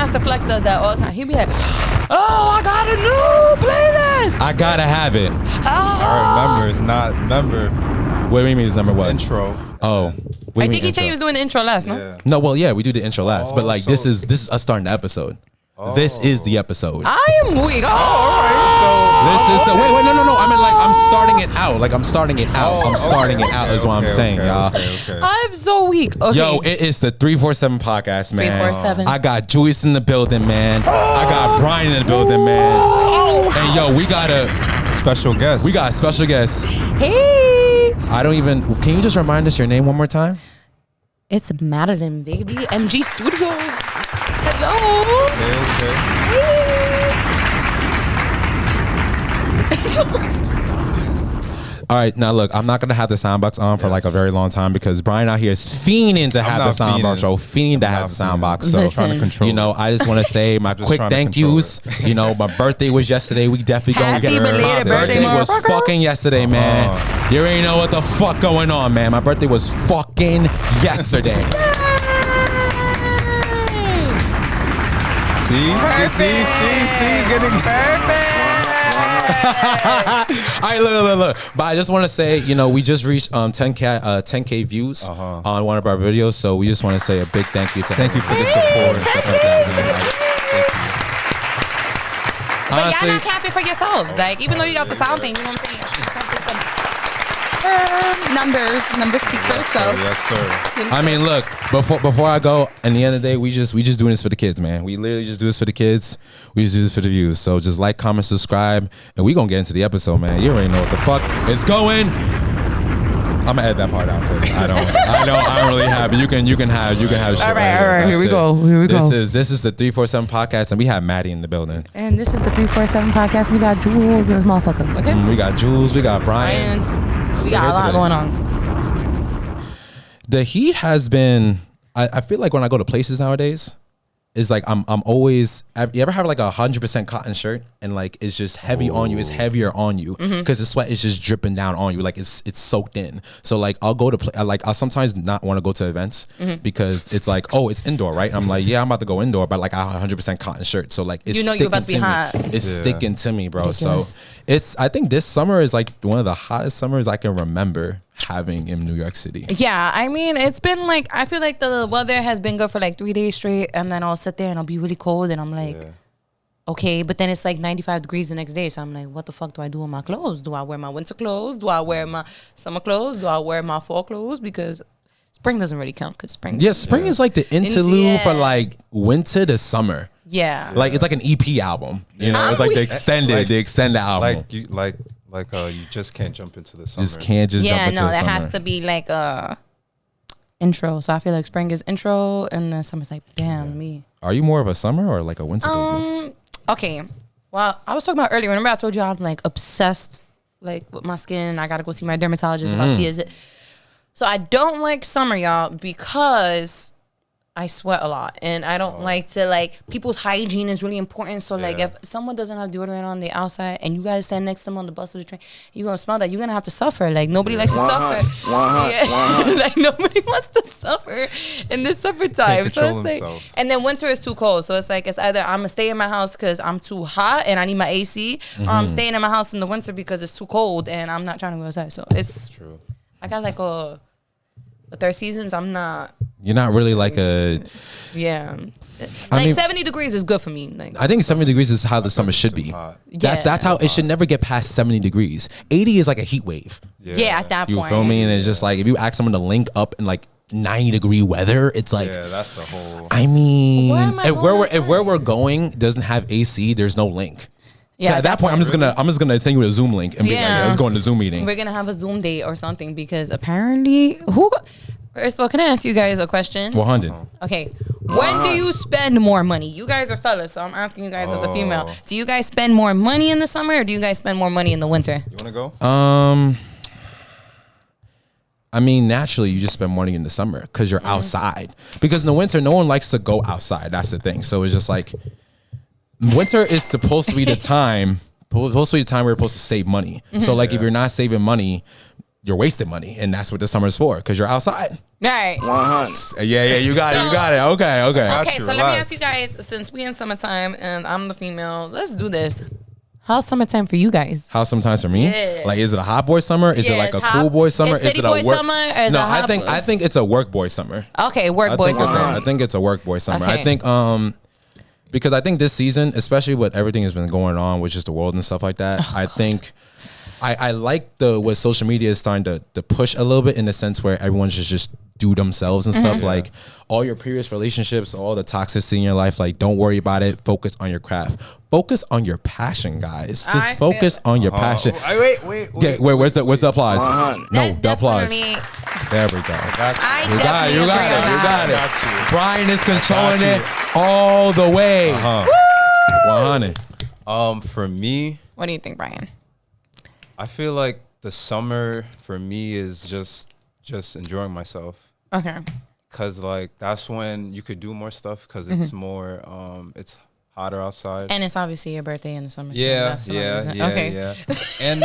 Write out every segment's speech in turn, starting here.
Master Flex does that all the time. He be like, oh, I got a new playlist. I gotta have it. I remember. It's not member. What do you mean it's number what? Intro. Oh. I think he said he was doing the intro last, no? Yeah. No, well, yeah, we do the intro last, but like so- this is us starting the episode. This is the episode. I am weak. Oh, all right. This is the wait, no. I mean, like I'm starting it out. Like I'm starting it out. I'm starting it out is what I'm saying, y'all. Okay. I'm so weak. Okay. Yo, it is the 347 podcast, man. 347. I got Julius in the building, man. I got Brian in the building, man. And yo, we got a Special guest. we got a special guest. Hey. I don't even. Can you just remind us your name one more time? It's Madeline, baby. MG Studios. Hello. All right, now look, I'm not gonna have the soundbox on for like a very long time because Brian out here is fiending to have the soundbox. Fiending to have the soundbox. So Listen. Trying to control. you know, I just want to say my quick trying to thank control yous. You know, my birthday was yesterday. We definitely gonna Happy get belated my birthday, birthday was motherfucker. fucking yesterday, man. You already know what the fuck going on, man. My birthday was fucking yesterday. See, he's getting Perfect. All right, look. But I just want to say, you know, we just reached 10K views on one of our videos, so we just want to say a big thank you to Thank you for the support and stuff like that, man. But honestly, y'all not clapping for yourselves. Like, even though you got the sound thing, you know what I'm saying? Number speakers. So Yes, sir. I mean, look, before I go, at the end of the day, we just doing this for the kids, man. We literally just do this for the kids. We just do this for the views. So just like, comment, subscribe, and we gonna get into the episode, man. You already know what the fuck is going. I'm gonna edit that part out because I don't really have it. You can have shit. All right, That's here we it. go. This is the 347 podcast, and we have Maddie in the building. And this is the 347 podcast. We got Jules and this motherfucker. Okay. We got Jules, we got Brian. We got a lot going on. The heat has been. I feel like when I go to places nowadays, it's like I'm always. You ever have like 100% cotton shirt and like it's just heavy on you? It's heavier on you because the sweat is just dripping down on you. Like it's soaked in. So like I'll go to I'll sometimes not want to go to events because it's like, oh, it's indoor, right? I'm like, yeah, I'm about to go indoor, but like I have 100% cotton shirt, so like it's You know you're about to be sticking hot. me. It's sticking to me, bro. Ridiculous. So I think this summer is like one of the hottest summers I can remember having in New York City. Yeah, I mean, it's been like, I feel like the weather has been good for like 3 days straight, and then I'll sit there and I'll be really cold, and I'm like, okay, but then it's like 95 degrees the next day, so I'm like, what the fuck do I do with my clothes? Do I wear my winter clothes? Do I wear my summer clothes? Do I wear my fall clothes? Because spring doesn't really count, because spring. Yeah, spring is like the interlude for like winter to summer. Yeah. Like it's like an EP album. You know, it's like the extended album. Like you just can't jump into the summer. Just can't just jump into the that summer. has to be like a intro. So I feel like spring is intro, and then summer's like, damn, me. Are you more of a summer or like a winter baby? Okay. Well, I was talking about earlier. Remember I told you I'm like obsessed like with my skin. I gotta go see my dermatologist if I see it. So I don't like summer, y'all, because I sweat a lot, and I don't like to like people's hygiene is really important. So like if someone doesn't have deodorant on the outside and you guys stand next to them on the bus or the train, you're gonna smell that. You're gonna have to suffer. Like nobody likes to suffer. Like nobody wants to suffer in the summertime. So it's like, and then winter is too cold. So it's like it's either I'm gonna stay in my house because I'm too hot and I need my AC, or I'm staying in my house in the winter because it's too cold and I'm not trying to go outside. So it's true. I got like the third seasons. I'm not. You're not really like a. Yeah. I mean, 70 degrees is good for me. Like I think 70 degrees is how the summer should be. That's how it should never get past 70 degrees. 80 is like a heat wave. Yeah, at that point. You feel me? And it's just like if you ask someone to link up in like 90-degree weather, it's like that's a whole. I mean, Where am I if where we're going doesn't have AC, there's no link. Yeah, at that point, I'm just gonna send you a Zoom link and be like, let's go on the Zoom meeting. We're gonna have a Zoom date or something because apparently First of all, can I ask you guys a question? 100. Okay. When do you spend more money? You guys are fellas, so I'm asking you guys as a female. Do you guys spend more money in the summer or do you guys spend more money in the winter? You want to go? I mean, naturally, you just spend money in the summer because you're outside. Because in the winter, no one likes to go outside. That's the thing. So it's just like, winter is supposed to be the time where you're supposed to save money. So like, if you're not saving money, you're wasting money, and that's what the summer's for, because you're outside. Right. 100. Yeah, you got it. You got it. Okay. Okay, you, so let me relax. ask you guys, since we in summertime and I'm the female, let's do this. How's summertime for you guys? How sometimes for me? Yeah. Like, is it a hot boy summer? Is it like a cool boy summer? Is city it a boy work summer? Or is No, it hot boy? I think it's a work boy summer. Okay, work I boy think summer. I think it's a work boy summer. Okay. I think because I think this season, especially with everything that's been going on with just the world and stuff like that, I think I like what social media is starting to push a little bit, in the sense where everyone should just do themselves and stuff. Like, all your previous relationships, all the toxicity in your life, like, don't worry about it. Focus on your craft. Focus on your passion, guys. Just focus on your passion. Wait. Where's the applause? 100. No, That's the applause. definitely. There we go. I You got it. definitely You got agree on it. You that. got it. you. Brian is controlling you. it all the way. 100. For me, What do you think, Brian? I feel like the summer for me is just enjoying myself. Okay. Cause like that's when you could do more stuff, because it's more it's hotter outside. And it's obviously your birthday in the summer. so Yeah, that's the only reason. yeah. Okay. And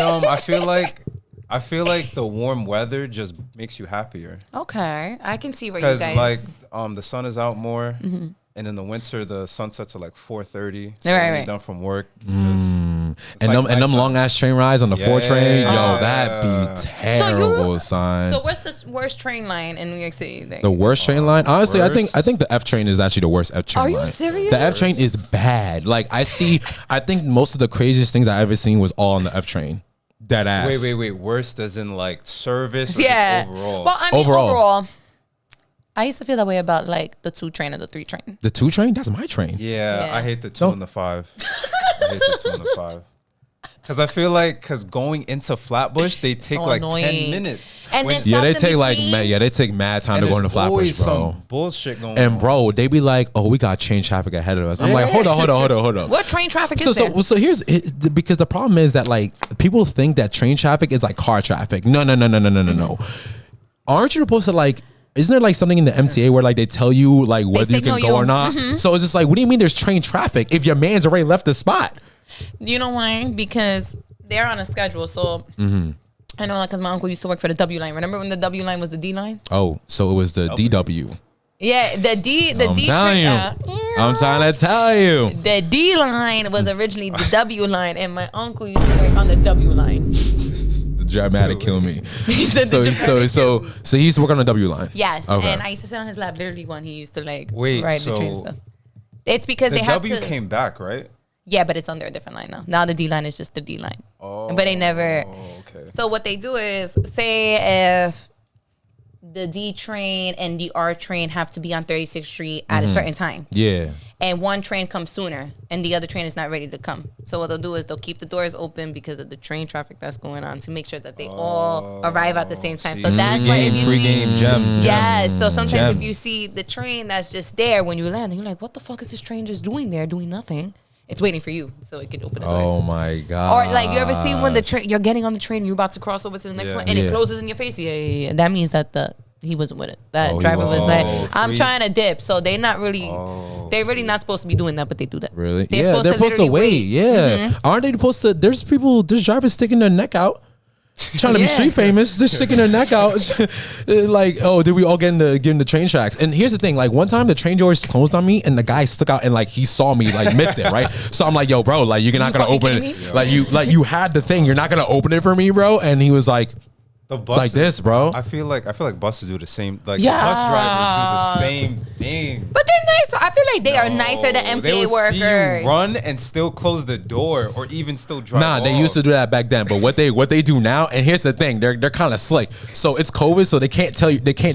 I feel like the warm weather just makes you happier, Okay. I can see where you because guys. like the sun is out more, and in the winter the sun sets at like 4:30. So Right, when you're right. done from work, just, And like them nighttime. long ass train rides on the 4 train, yo, Yeah. that be terrible, son. So what's the worst train line in New York City? The worst train line, honestly, I worst? think the F train is actually the worst F train Are you line. serious? The F train is bad. Like, I think most of the craziest things I ever seen was all on the F train. Dead ass. Wait. Worst as in like service or Yeah. just overall? Well, I mean, Overall. overall, I used to feel that way about like the 2 train and the 3 train. The 2 train, that's my train. Yeah, Yeah. I hate the 2 and the 5. I hate the 2 and the 5. Because I feel like, going into Flatbush, they take So like annoying. 10 minutes. And When- then Yeah, they stops in take like between. they take mad time and to go into there's Flatbush, always bro. some bullshit going on. And bro, they be like, "Oh, we got change traffic ahead of us." I'm like, "Hold on." What train traffic is there? So here's because the problem is that, like, people think that train traffic is like car traffic. No. Aren't you supposed to, like? Isn't there like something in the MTA where like they tell you like whether you can signal go you. or not? So it's just like, what do you mean there's train traffic if your man's already left the spot? You know why? Because they're on a schedule. So I know, like, because my uncle used to work for the W line. Remember when the W line was the D line? Oh, so it was the DW. Yeah, the D I'm D telling you. train. I'm trying to tell you. The D line was originally the W line, and my uncle used to work on the W line. The dramatic kill me. He said the dramatic So he used to work on the W line. Yes, Okay. and I used to sit on his lap literally when he used to like Wait, ride the train and so stuff. It's because the they have W to. came back, right? Yeah, but it's under a different line now. Now the D line is just the D line. Oh, But they never. okay. So what they do is, say if the D train and the R train have to be on 36th Street at a certain time, Yeah. and one train comes sooner and the other train is not ready to come. So what they'll do is they'll keep the doors open because of the train traffic that's going on to make sure that they all arrive at the same time. So that's why if you Free see, game gems. yes. So sometimes if Gems. you see the train that's just there when you land, and you're like, what the fuck is this train just doing there, doing nothing? It's waiting for you so it can open the doors. Oh my god. Or like you ever see when the train you're getting on the train and you're about to cross over to the next Yeah. one and Yeah. it closes in your face? Yeah. That means that he wasn't with it. That Oh, he driver was wasn't. like, Oh, I'm free. trying to dip. So they're not really Oh, they're really not supposed to be doing that, but they do that. Really? They're Yeah, they're supposed to literally wait. Yeah. Aren't they supposed to? There's drivers sticking their neck out. Trying to be Yeah. street famous, just sticking their neck out, like, oh, did we all get in the train tracks? And here's the thing, like, one time the train doors closed on me, and the guy stuck out, and like he saw me like miss it, right? So I'm like, yo, bro, like you're not gonna fucking open kidding it, me? like you had the thing, you're not gonna open it for me, bro. And he was like, the buses, like this, bro. I feel like buses do the same. Like Yeah. bus drivers do the same thing. But they're nice. I feel like they are nicer than They MTA will workers. see you run and still close the door, or even still drive. Nah, they off. used to do that back then. But what they do now, and here's the thing, they're kind of slick. So it's COVID, so they can't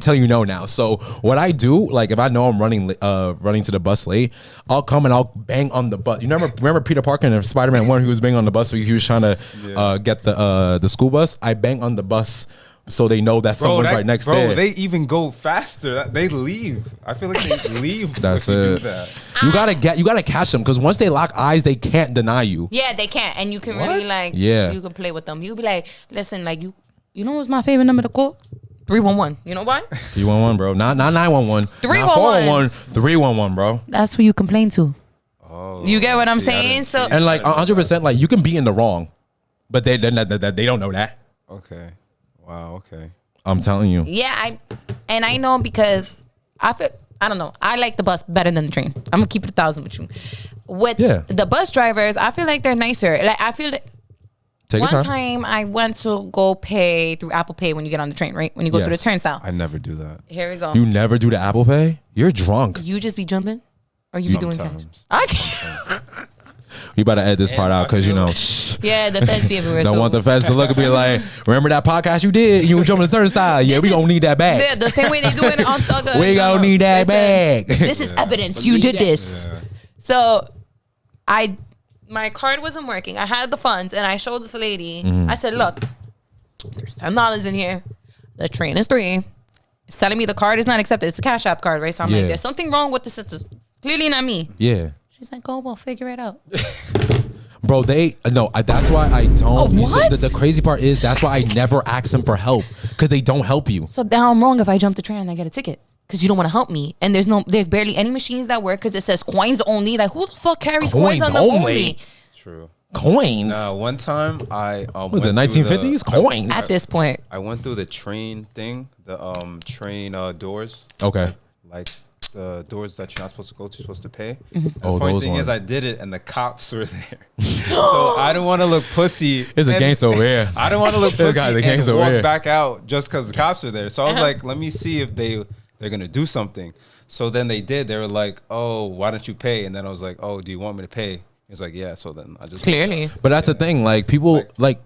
tell you no now. So what I do, like if I know I'm running to the bus late, I'll come and I'll bang on the bus. You remember Peter Parker in Spider-Man 1, he was banging on the bus, so he was trying to get the school bus. I bang on the bus so they know that someone's right next there. They even go faster. They leave. I feel like they leave. That's if you it. do that. You gotta catch them, because once they lock eyes, they can't deny you. Yeah, they can't. And you can really like Yeah. you can play with them. You'll be like, listen, like you know what's my favorite number to call? 311. You know why? 311, bro. Not 911. 311. Not 411. 311, bro. That's who you complain to. Oh, You get what I'm see, I saying? didn't So see And like that. 100%, like you can be in the wrong, but they don't know that. Okay. Wow. Okay. I'm telling you. Yeah, I know because I don't know. I like the bus better than the train. I'm gonna keep it 1,000 with you. With the bus drivers, I feel like they're nicer. Like I feel. One time I went to go pay through Apple Pay when you get on the train, right? When you go through the turnstile. I never do that. Here we go. You never do the Apple Pay? You're drunk. You just be jumping? Or you be doing cash? Okay. You better edit this part out because, you know. Yeah, the feds be everywhere. Don't want the feds to look and be like, remember that podcast you did? You were jumping the turnstile. Yeah, we gonna need that back. Yeah, the same way they do it on Thugger. We gonna need that back. This is evidence. You did this. Yeah. So, my card wasn't working. I had the funds and I showed this lady. I said, look, there's $10 in here. The train is $3. It's telling me the card is not accepted. It's a Cash App card, right? So I'm like, there's something wrong with the system. It's clearly not me. Yeah. She's like, oh, well, figure it out. Bro, that's why I don't. Oh, what? The crazy part is that's why I never ask them for help because they don't help you. So now I'm wrong if I jump the train and I get a ticket. Because you don't want to help me. And there's barely any machines that work because it says coins only. Like, who the fuck carries coins on the only? True. Coins? One time I was it 1950s? Coins. At this point. I went through the train thing, the train doors. Okay. Like the doors that you're not supposed to go to, you're supposed to pay. Mm-hmm. The funny thing is I did it and the cops were there. So I don't want to look pussy. There's a gangster over here. I don't want to look pussy and walk back out just because the cops are there. So I was like, let me see if they're going to do something. So then they did. They were like, oh, why don't you pay? And then I was like, oh, do you want me to pay? He was like, yeah. So then I just clearly. But that's the thing. Like people like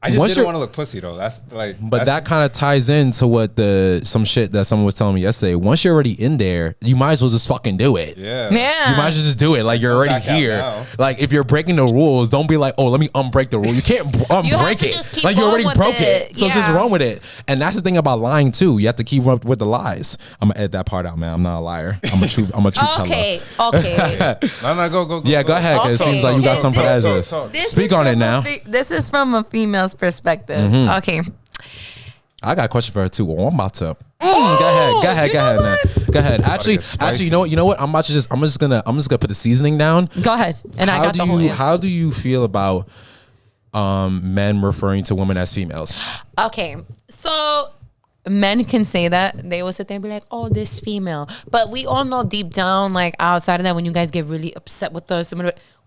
I just didn't want to look pussy though. That's like, but that kind of ties into what some shit that someone was telling me yesterday. Once you're already in there, you might as well just fucking do it. Yeah. You might as well just do it. Like you're already here. Like if you're breaking the rules, don't be like, oh, let me unbreak the rule. You can't unbreak it. Like you already broke it. So just run with it. And that's the thing about lying too. You have to keep up with the lies. I'm gonna edit that part out, man. I'm not a liar. I'm a truth teller. Okay. No, go. Yeah, go ahead. Cause it seems like you got something for Ezra. Speak on it now. This is from a female's perspective. Okay. I got a question for her too. Well, I'm about to. Go ahead, man. Go ahead. Actually, you know what? I'm just gonna put the seasoning down. Go ahead. And I got the whole. How do you feel about men referring to women as females? Okay, so men can say that. They will sit there and be like, "Oh, this female," but we all know deep down, like outside of that, when you guys get really upset with us,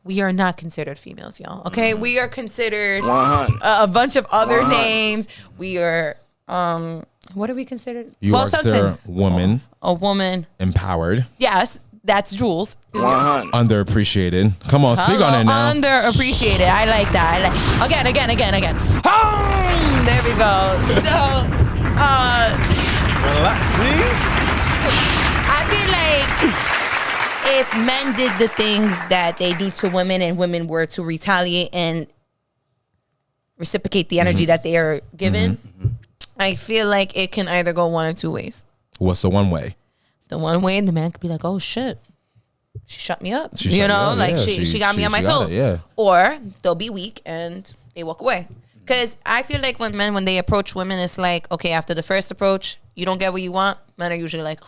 we are not considered females, y'all. Okay, we are considered a bunch of other names. We are, what are we considered? You are considered a woman. A woman. Empowered. Yes, that's Jules. Underappreciated. Come on, speak on it now. Underappreciated. I like that. Again. There we go. So, I feel like if men did the things that they do to women and women were to retaliate and reciprocate the energy that they are given, I feel like it can either go one or two ways. What's the one way? The one way, the man could be like, oh shit, she shut me up. She got me on my toes. Or they'll be weak and they walk away. Because I feel like when they approach women, it's like, okay, after the first approach, you don't get what you want. Men are usually like,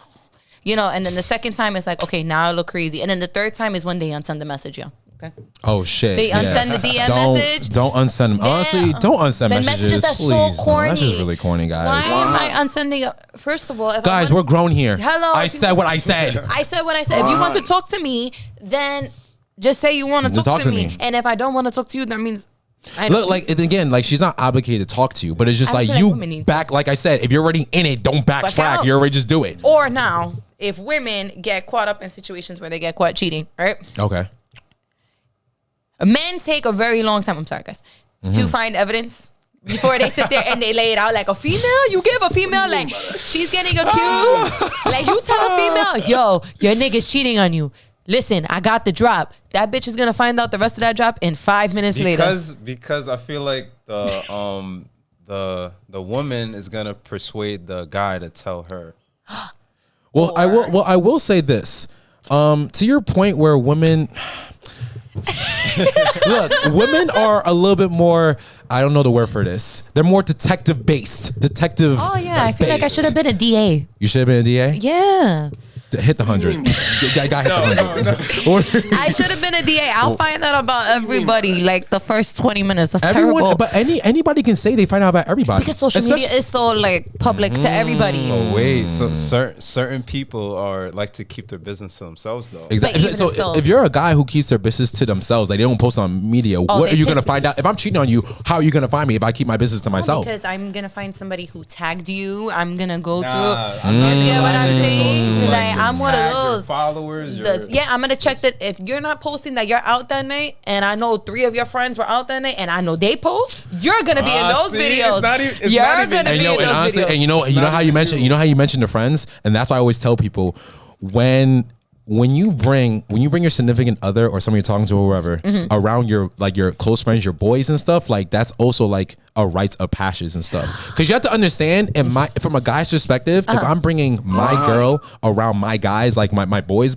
and then the second time it's like, okay, now I look crazy. And then the third time is when they unsend the message, Okay. Oh shit. They unsend the DM message. Don't unsend them. Honestly, don't unsend messages. That's please. So corny. No, that's just really corny, guys. Why am I unsending? First of all, guys, we're grown here. Hello. I said what I said. I said what I said. If you want to talk to me, then just say you want to talk to me. And if I don't want to talk to you, that means she's not obligated to talk to you, but it's just like you back. Like I said, if you're already in it, don't backtrack. You already just do it. Or now, if women get caught up in situations where they get caught cheating, right? Okay. Men take a very long time. I'm sorry, guys, to find evidence before they sit there and they lay it out like a female. You give a female like she's getting accused. Like you tell a female, yo, your nigga's cheating on you. Listen, I got the drop. That bitch is gonna find out the rest of that drop in 5 minutes later. Because I feel like the woman is gonna persuade the guy to tell her. I will say this. To your point where women look, women are a little bit more, I don't know the word for this. They're more detective based. Oh yeah, I feel like I should have been a DA. You should have been a DA? Yeah. Hit the 100. I got hit the 100. I should have been a DA. I'll find out about everybody like the first 20 minutes. That's Everyone, terrible. but anybody can say they find out about everybody because social media is so like public to everybody. Oh wait, so certain people are like to keep their business to themselves though. Exactly. So if you're a guy who keeps their business to themselves, like they don't post on media, what are you gonna find out? If I'm cheating on you, how are you gonna find me if I keep my business to myself? Because I'm gonna find somebody who tagged you. I'm gonna go through. You know what I'm saying? Like I'm one of those followers. I'm gonna check that if you're not posting that you're out that night, and I know 3 of your friends were out that night, and I know they post, you're gonna be in those videos. You're gonna be in those videos. And you know how you mentioned the friends, and that's why I always tell people when you bring your significant other or somebody you're talking to or whoever around your close friends, your boys and stuff, like that's also like a rites of passage and stuff. Because you have to understand, from a guy's perspective, if I'm bringing my girl around my guys, like my boys,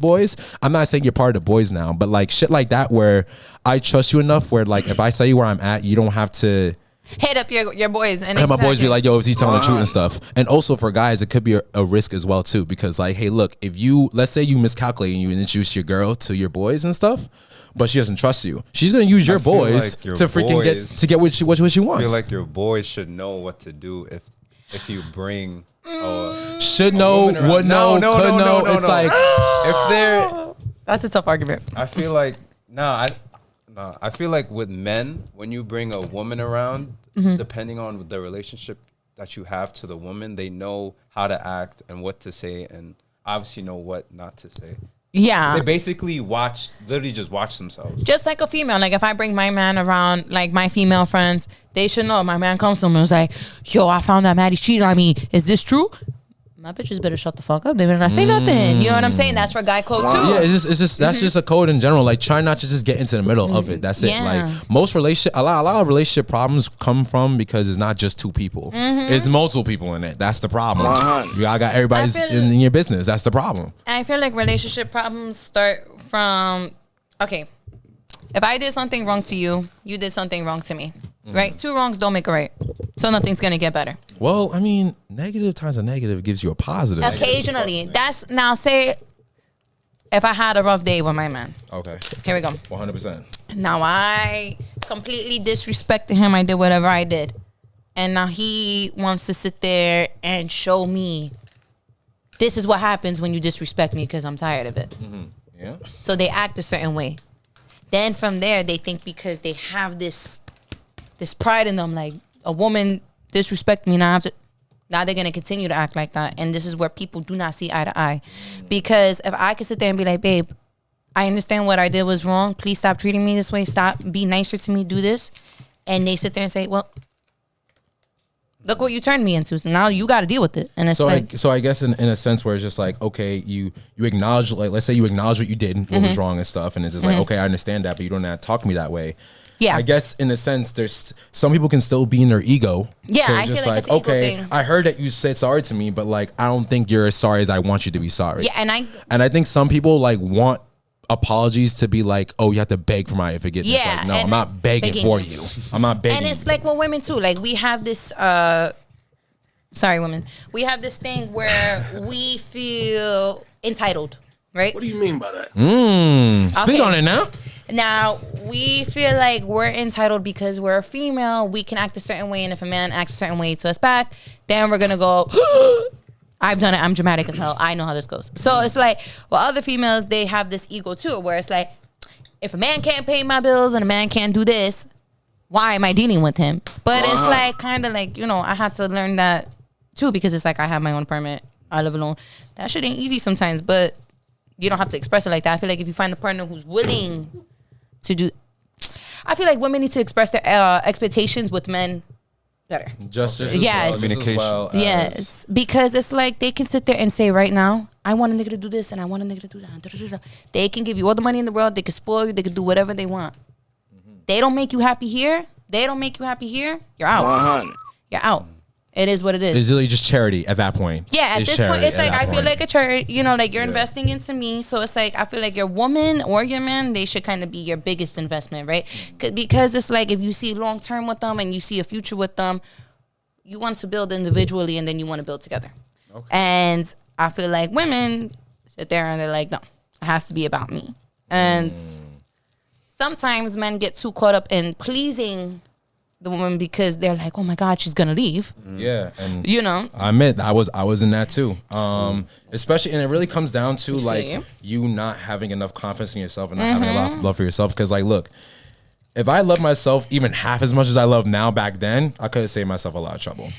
I'm not saying you're part of the boys now, but like shit like that where I trust you enough where like if I say you where I'm at, you don't have to hit up your boys and my boys be like, yo, is he telling the truth and stuff? And also for guys, it could be a risk as well too, because like, hey, look, if let's say you miscalculate and you introduce your girl to your boys and stuff, but she doesn't trust you, she's gonna use your boys to freaking get what she wants. I feel like your boys should know what to do if you bring should know, would know, could know. It's like if they're that's a tough argument. I feel like I feel like with men, when you bring a woman around, depending on the relationship that you have to the woman, they know how to act and what to say, and obviously know what not to say. Yeah. They basically literally just watch themselves. Just like a female. Like if I bring my man around, like my female friends, they should know. My man comes to them and is like, yo, I found out Maddie cheated on me. Is this true? My bitches better shut the fuck up. They better not say nothing. You know what I'm saying? That's for guy code too. Yeah, it's just that's just a code in general. Like try not to just get into the middle of it. That's it. Like most a lot of relationship problems come from because it's not just 2 people. It's multiple people in it. That's the problem. You all got everybody's in your business. That's the problem. I feel like relationship problems start from okay. If I did something wrong to you, you did something wrong to me. Right? 2 wrongs don't make a right. So nothing's gonna get better. Well, I mean, negative times a negative gives you a positive. Occasionally. That's now say if I had a rough day with my man. Okay. Here we go. 100%. Now I completely disrespected him. I did whatever I did. And now he wants to sit there and show me this is what happens when you disrespect me because I'm tired of it. Yeah. So they act a certain way. Then from there, they think because they have this pride in them, like a woman disrespect me now, now they're gonna continue to act like that. And this is where people do not see eye to eye. Because if I could sit there and be like, babe, I understand what I did was wrong. Please stop treating me this way. Stop. Be nicer to me. Do this. And they sit there and say, well, look what you turned me into. So now you got to deal with it. And it's so I guess in a sense where it's just like, okay, you acknowledge, like, let's say you acknowledge what you did, what was wrong and stuff. And it's just like, okay, I understand that, but you don't have to talk to me that way. Yeah. I guess in a sense, there's some people can still be in their ego. Yeah, I feel like it's an ego thing. I heard that you said sorry to me, but like, I don't think you're as sorry as I want you to be sorry. Yeah, and I think some people like want apologies to be like, oh, you have to beg for my forgiveness. Yeah, like, no, I'm not begging for you. I'm not begging. And it's like with women too. Like we have this sorry, women. We have this thing where we feel entitled, right? What do you mean by that? Speak on it now. Now, we feel like we're entitled because we're a female. We can act a certain way, and if a man acts a certain way to us back, then we're going to go, I've done it. I'm dramatic as hell. I know how this goes. So it's like, well, other females, they have this ego too, where it's like, if a man can't pay my bills and a man can't do this, why am I dealing with him? But it's like, kind of like, you know, I had to learn that too, because it's like, I have my own apartment. I live alone. That shit ain't easy sometimes, but you don't have to express it like that. I feel like if you find a partner who's willing to do, I feel like women need to express their expectations with men better. Justice, yes, communication. Yes, because it's like they can sit there and say right now, I want a nigga to do this and I want a nigga to do that. They can give you all the money in the world. They can spoil you. They can do whatever they want. They don't make you happy here. They don't make you happy here. You're out. 100. You're out. It is what it is. It's really just charity at that point. Yeah, at this point, it's like I feel like a charity. You know, like you're investing into me. So it's like I feel like your woman or your man, they should kind of be your biggest investment, right? Because it's like if you see long term with them and you see a future with them, you want to build individually and then you want to build together. Okay. And I feel like women sit there and they're like, no, it has to be about me. And sometimes men get too caught up in pleasing the woman because they're like, oh my God, she's gonna leave. Yeah, and you know, I admit I was in that too. Especially, and it really comes down to like you not having enough confidence in yourself and not having a lot of love for yourself. Because like, look, if I love myself even half as much as I love now back then, I could have saved myself a lot of trouble.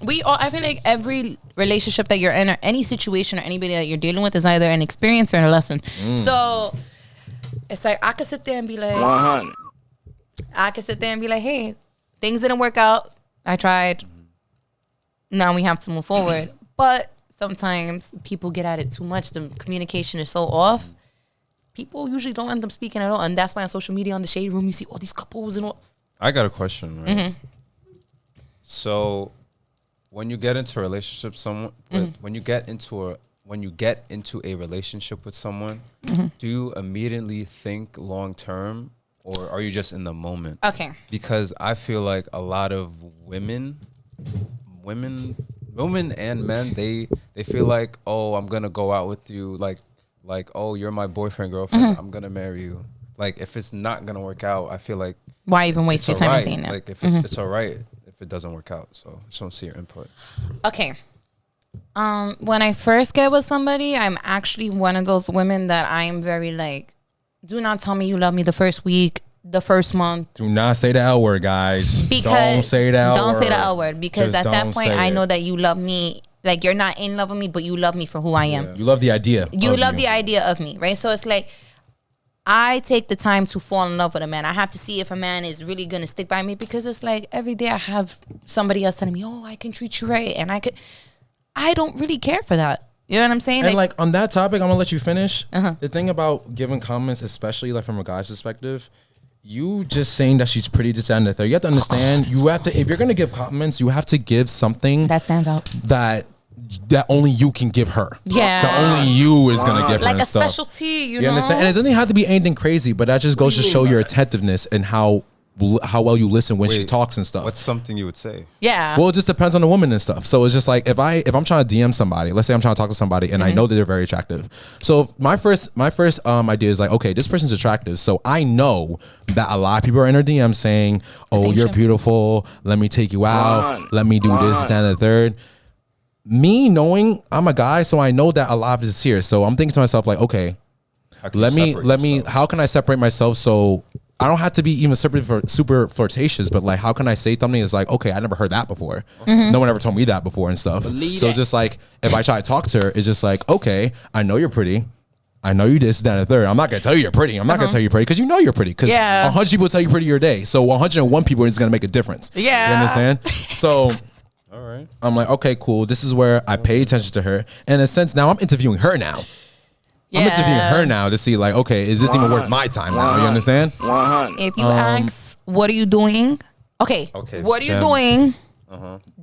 I feel like every relationship that you're in or any situation or anybody that you're dealing with is either an experience or a lesson. So it's like I could sit there and be like, 100. I could sit there and be like, hey, things didn't work out. I tried. Now we have to move forward. But sometimes people get at it too much. The communication is so off. People usually don't end up speaking at all. And that's why on social media, on the Shade Room, you see all these couples and all. I got a question, right? So when you get into a relationship, when you get into a relationship with someone, do you immediately think long term, or are you just in the moment? Okay. Because I feel like a lot of women and men, they feel like, oh, I'm gonna go out with you, like oh, you're my boyfriend, girlfriend, I'm gonna marry you. Like if it's not gonna work out, I feel like why even waste your time saying that? Like if it's all right if it doesn't work out. So I just want to see your input. Okay. When I first get with somebody, I'm actually one of those women that I am very like, do not tell me you love me the first week, the first month. Do not say the L word, guys. Don't say the L word. Don't say the L word because at that point I know that you love me. Like you're not in love with me, but you love me for who I am. Yeah. You love the idea. You love the idea of me, right? So it's like I take the time to fall in love with a man. I have to see if a man is really gonna stick by me because it's like every day I have somebody else telling me, "Oh, I can treat you right," and I don't really care for that. You know what I'm saying? And like on that topic, I'm gonna let you finish. The thing about giving comments, especially like from a guy's perspective, you just saying that she's pretty, this, that, and the third. You have to understand. You have to, if you're gonna give compliments, you have to give something that stands out. That only you can give her. Yeah. That only you is gonna give her. Like a stuff. specialty, you know? Understand? And it doesn't have to be anything crazy, but that just goes to show your attentiveness and how well you listen when she talks and stuff. What's something you would say? Yeah. Well, it just depends on the woman and stuff. So it's just like if I'm trying to DM somebody, let's say I'm trying to talk to somebody and I know that they're very attractive. So my first idea is like, okay, this person's attractive. So I know that a lot of people are in her DM saying, "Oh, you're beautiful. Let me take you out. Let me do this, that, and the third." Me knowing I'm a guy, so I know that a lot of it is here. So I'm thinking to myself like, okay, let me. How can I separate myself so I don't have to be even super flirtatious, but like, how can I say something is like, okay, I never heard that before. No one ever told me that before and stuff. So just like, if I try to talk to her, it's just like, okay, I know you're pretty. I know you this, that, and the third. I'm not going to tell you you're pretty. I'm not going to tell you you're pretty because you know you're pretty. Because 100 people tell you pretty your day. So 101 people is going to make a difference. Yeah. You understand? So all right. I'm like, okay, cool. This is where I pay attention to her. And in a sense, now I'm interviewing her now. I'm interviewing her now to see like, okay, is this even worth my time now? You understand? 100. If you ask, what are you doing? Okay. What are you doing?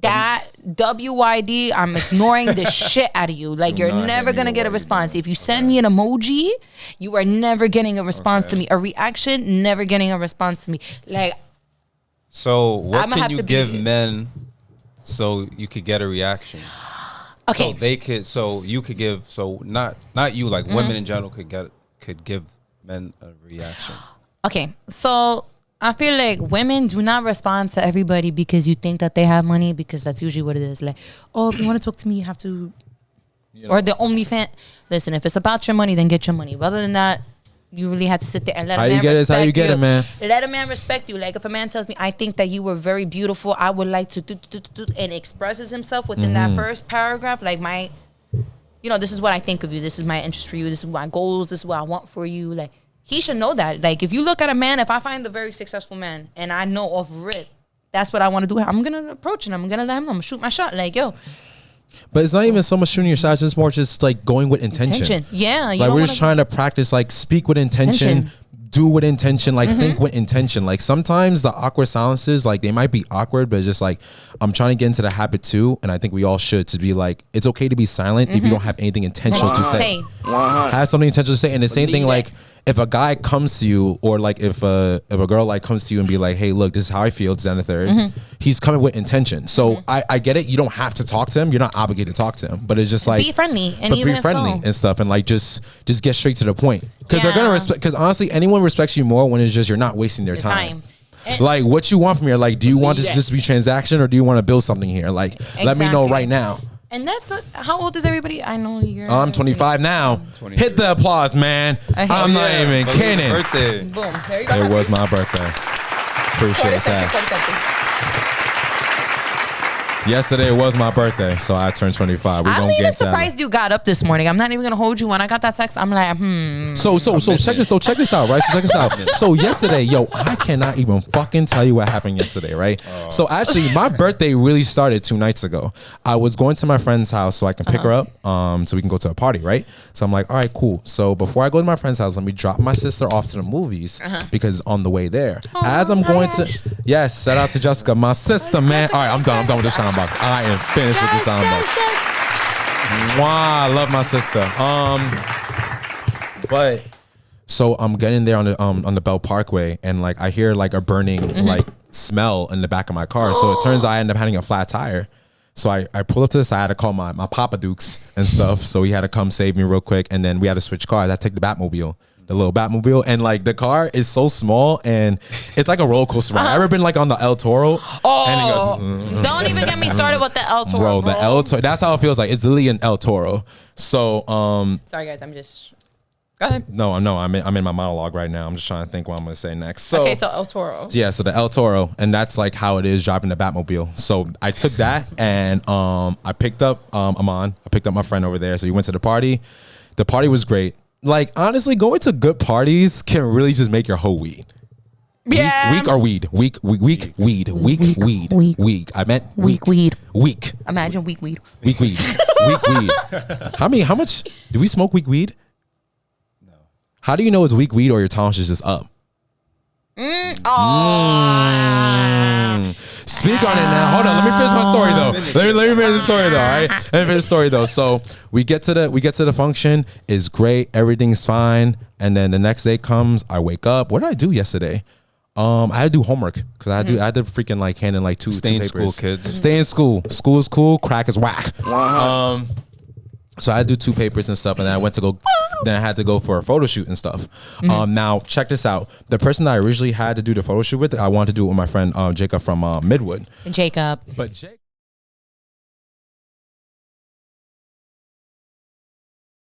That WYD, I'm ignoring the shit out of you. Like you're never gonna get a response. If you send me an emoji, you are never getting a response to me. A reaction, never getting a response to me. Like, so what can you give men so you could get a reaction? Okay. So you could give, so not you, like women in general could give men a reaction. Okay. So I feel like women do not respond to everybody because you think that they have money, because that's usually what it is. Like, oh, if you want to talk to me, you have to, or the only fan. Listen, if it's about your money, then get your money. Other than that, you really have to sit there and let a man respect you. How you get it, man. Let a man respect you. Like if a man tells me, I think that you were very beautiful, I would like to and expresses himself within that first paragraph, like this is what I think of you. This is my interest for you. This is my goals. This is what I want for you. Like he should know that. Like if you look at a man, if I find a very successful man and I know off rip, that's what I want to do, I'm going to approach him. I'm going to let him know. I'm going to shoot my shot. Like, yo. But it's not even so much shooting your shots. It's more just like going with intention. Yeah. Like we're just trying to practice, like speak with intention, do with intention, like think with intention. Like sometimes the awkward silences, like they might be awkward, but it's just like, I'm trying to get into the habit too. And I think we all should, to be like, it's okay to be silent if you don't have anything intentional to say. Have something intentional to say. And the same thing, like if a guy comes to you, or like if a girl like comes to you and be like, hey, look, this is how I feel, December 3rd, he's coming with intention. So I get it. You don't have to talk to him. You're not obligated to talk to him. But it's just like be friendly, and but even be friendly so. and stuff, and like just get straight to the point. Because they're Yeah. gonna respect. Because honestly, anyone respects you more when it's just you're not wasting their time. And Like, what you want from here? Like, do you want this just to be transaction, or do you want to build something here? Like, let me know Exactly. right now. And that's how old is everybody? I know you're. I'm 25 now. 23. Hit the applause, man. I'm not even kidding. Birthday. Boom. There you go. It was my birthday. Appreciate that. Yesterday was my birthday, so I turned 25. We're I'm gonna even get that. surprised you got up this morning. I'm not even gonna hold you. When I got that text, I'm like, So check this out, right? So check this out. So yesterday, I cannot even fucking tell you what happened yesterday, right? So actually, my birthday really started 2 nights ago. I was going to my friend's house so I can pick her up, so we can go to a party, right? So I'm like, all right, cool. So before I go to my friend's house, let me drop my sister off to the movies because on the way there, as I'm going to, yes, shout out to Jessica, my sister, man. All right, I'm done with the sound box. I am finished with the sound box. Mwah, I love my sister. But so I'm getting there on the Bell Parkway, and like I hear like a burning like smell in the back of my car. So it turns out I end up having a flat tire. So I pull up to the side. I had to call my Papa Dukes and stuff. So he had to come save me real quick, and then we had to switch cars. I take the Batmobile. The little Batmobile, and like the car is so small, and it's like a roller coaster ride. Ever been like on the El Toro? oh, don't even get me started with the El Toro, Bro, the El Toro. That's how it feels like. It's literally an El Toro. So, sorry guys, I'm just. Go ahead. no, I'm in my monologue right now. I'm just trying to think what I'm gonna say next. So, Okay, so El Toro. yeah, so the El Toro, and that's like how it is driving the Batmobile. So I took that, and I picked up Amon. I picked up my friend over there. So we went to the party. The party was great. Like, honestly, going to good parties can really just make your whole week. Yeah. Week or weed? Week, weed. Week. I meant Week weed. Week. Imagine weed. Week weed. Week weed. How much do we smoke week weed? No. How do you know it's week weed or your tolerance is just up? Speak on it now. Hold on. Let me finish my story though. Let me finish the story though. All right. Let me finish the story though. So we get to the function. It's great. Everything's fine. And then the next day comes. I wake up. What did I do yesterday? I had to do homework because I had to freaking like hand in like two Stay in papers. school, kids. Stay in school. School is cool. Crack is whack. So I had to do 2 papers and stuff, and then I had to go for a photo shoot and stuff. Now check this out. The person that I originally had to do the photo shoot with, I wanted to do it with my friend Jacob from Midwood. Jacob. But Jake